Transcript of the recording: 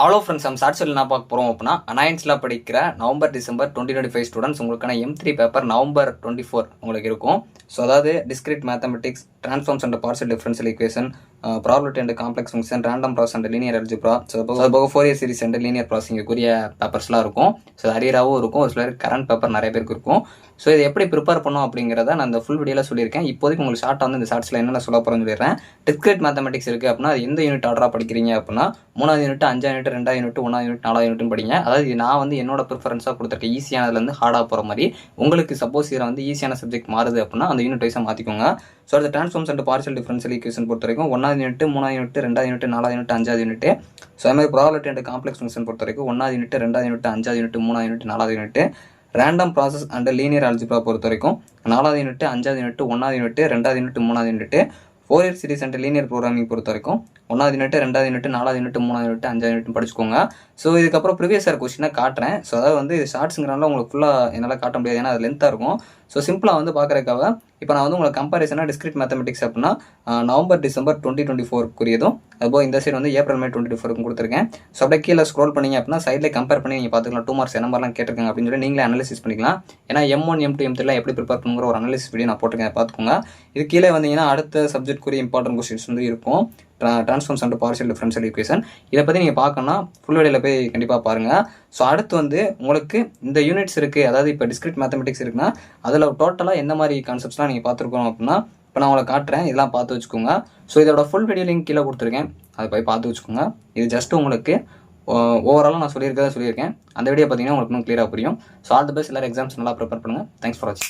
Hello friends, நம்ம ஷார்ட்ஸில் என்ன பார்க்க போகிறோம் அப்படின்னா, அனாயன்ஸில் படிக்கிற நவம்பர் டிசம்பர் 2025 ஸ்டூடெண்ட்ஸ் உங்களுக்கான M3 பேப்பர் நவம்பர் 24 உங்களுக்கு இருக்கும். ஸோ அதாவது discrete mathematics, transforms and partial differential equation, probability and complex function, random process and linear algebra, so போக ஃபோரியர் சீரிஸ் அண்ட் லீனியர் ப்ராசஸிங்குரிய பேப்பர்ஸ்லாம் இருக்கும். ஸோ அரியராகவும் இருக்கும், ஒரு சிலர் கரண்ட் பேப்பர் நிறைய பேருக்கு இருக்கும். ஸோ இதை எப்படி ப்ரிப்பேர் பண்ணோம் அப்படிங்கிறத நான் இந்த ஃபுல் வீடியோவில் சொல்லியிருக்கேன். இப்போதைக்கு உங்களுக்கு ஷார்ட்டாக வந்து இந்த ஷார்ட்ஸில் என்னென்ன சொல்ல போகிறேன்னு சொல்லிடுறேன். டிஸ்கிரிட் மேத்தமெட்டிக்ஸ் இருக்குது அப்படின்னா அது எந்த யூனிட் ஆர்டராக படிக்கிறீங்க அப்படின்னா 3வது யூனிட், 5வது யூனிட், 2வது யூனிட், 1வது யூனிட், 4வது யூனிட்னு படிங்க. அதாவது நான் வந்து என்னோட ப்ரிஃபரன்ஸாக கொடுத்துருக்கேன் ஈஸியானதுலேருந்து ஹார்டாக போகிற மாதிரி. உங்களுக்கு சப்போஸ் இதில் வந்து ஈஸியான சப்ஜெக்ட் மாறுது அப்படின்னா அந்த யூனிட் வைஸாக மாற்றிக்கோங்க. ஸோ அது transforms and partial differential equation பொறுத்த வரைக்கும் 1வது யூனிட், 3வது யூனிட், 2வது யூனிட், 4வது யூனிட், 5வது யூனிட். ஸோ அது மாதிரி ப்ராபபிலிட்டி அண்ட் காம்ப்ளெக்ஸ் ஃபங்க்ஷன் பொறுத்த வரைக்கும் 1வது யூனிட், 2வது யூனிட், 5வது யூனிட், 3வது யூனிட், 4வது unit. Random process and linear algebra பொறுத்த வரைக்கும் 4வது யூனிட், 5வது யூனிட், 1வது யூனிட், 2வது யூனிட், 3வது unit. Fourier series and linear programming பொறுத்த வரைக்கும் 1வது யூனிட், 2வது யூனிட், 4வது யூனிட், 3வது யூனிட், 5வது யூனிட் படிச்சுக்கோங்க. ஸோ இதுக்கப்புறம் ப்ரீவியஸ் இயர் கொஸ்டினாக காட்டுறேன். ஸோ அதாவது வந்து இது ஷார்ட்ஸுங்கிறனால உங்களுக்கு ஃபுல்லாக என்னால் காட்ட முடியாது, ஏன்னா அது லென்த்தாக இருக்கும். ஸோ சிம்பிளாக வந்து பார்க்குறதுக்காக இப்போ நான் வந்து உங்களுக்கு கம்பேரிசனாக டிஸ்கிரிட் மேத்தமெட்டிக்ஸ் அப்படின்னா நவம்பர் டிசம்பர் 2024 அதுபோல் இந்த சைடு வந்து ஏப்ரல் மே 2024 கொடுத்துருக்கேன். ஸோ அப்படியே கீழே ஸ்க்ரோல் பண்ணிங்க அப்படின்னா சைடில் கம்பேர் பண்ணி நீங்கள் பார்த்துக்கலாம் 2 மார்க்ஸ் என்ன மாதிரிலாம் கேட்டிருக்காங்க அப்படின்னு சொல்லி நீங்களே அனலிசிஸ் பண்ணிக்கலாம். ஏன்னா M1, M2, M3 எப்படி ப்ரிப்பேர் பண்ணுங்கிற ஒரு அனலிசிஸ் வீடியோ நான் போட்டிருக்கேன், பார்த்துக்கோங்க. இது கீழே வந்தீங்கன்னா அடுத்த சப்ஜெக்ட்க்குரிய இம்பார்ட்டன்ட் கொஸ்டின்ஸ் வந்து இருக்கும். Transforms and partial differential equation இதை பற்றி நீங்கள் பார்க்கணும்னா ஃபுல் வீடியோவில் போய் கண்டிப்பாக பாருங்கள். ஸோ அடுத்து வந்து உங்களுக்கு இந்த யூனிட்ஸ் இருக்குது, அதாவது இப்போ டிஸ்கிரிட் மேத்தமெட்டிக்ஸ் இருக்குன்னா அதில் டோட்டலாக என்ன மாதிரி கான்செப்ட்ஸ்லாம் நீங்கள் பார்த்துருக்கோம் அப்படின்னா இப்போ நான் உங்களை காட்டுறேன், இதெல்லாம் பார்த்து வச்சுக்கோங்க. ஸோ இதோட ஃபுல் வீடியோ லிங்க் கீழே கொடுத்துருக்கேன், அதை போய் பார்த்து வச்சுக்கோங்க. இது ஜஸ்ட் உங்களுக்கு ஓவராலாக நான் சொல்லியிருக்கேன். அந்த வீடியோ பார்த்தீங்கன்னா உங்களுக்கு இன்னும் கிளியராக புரியும். ஸோ ஆல் தி பெஸ்ட், எல்லாரும் எக்ஸாம்ஸ் நல்லா ப்ரிப்பேர் பண்ணுங்கள். தேங்க்ஸ் ஃபார் வாட்சிங்.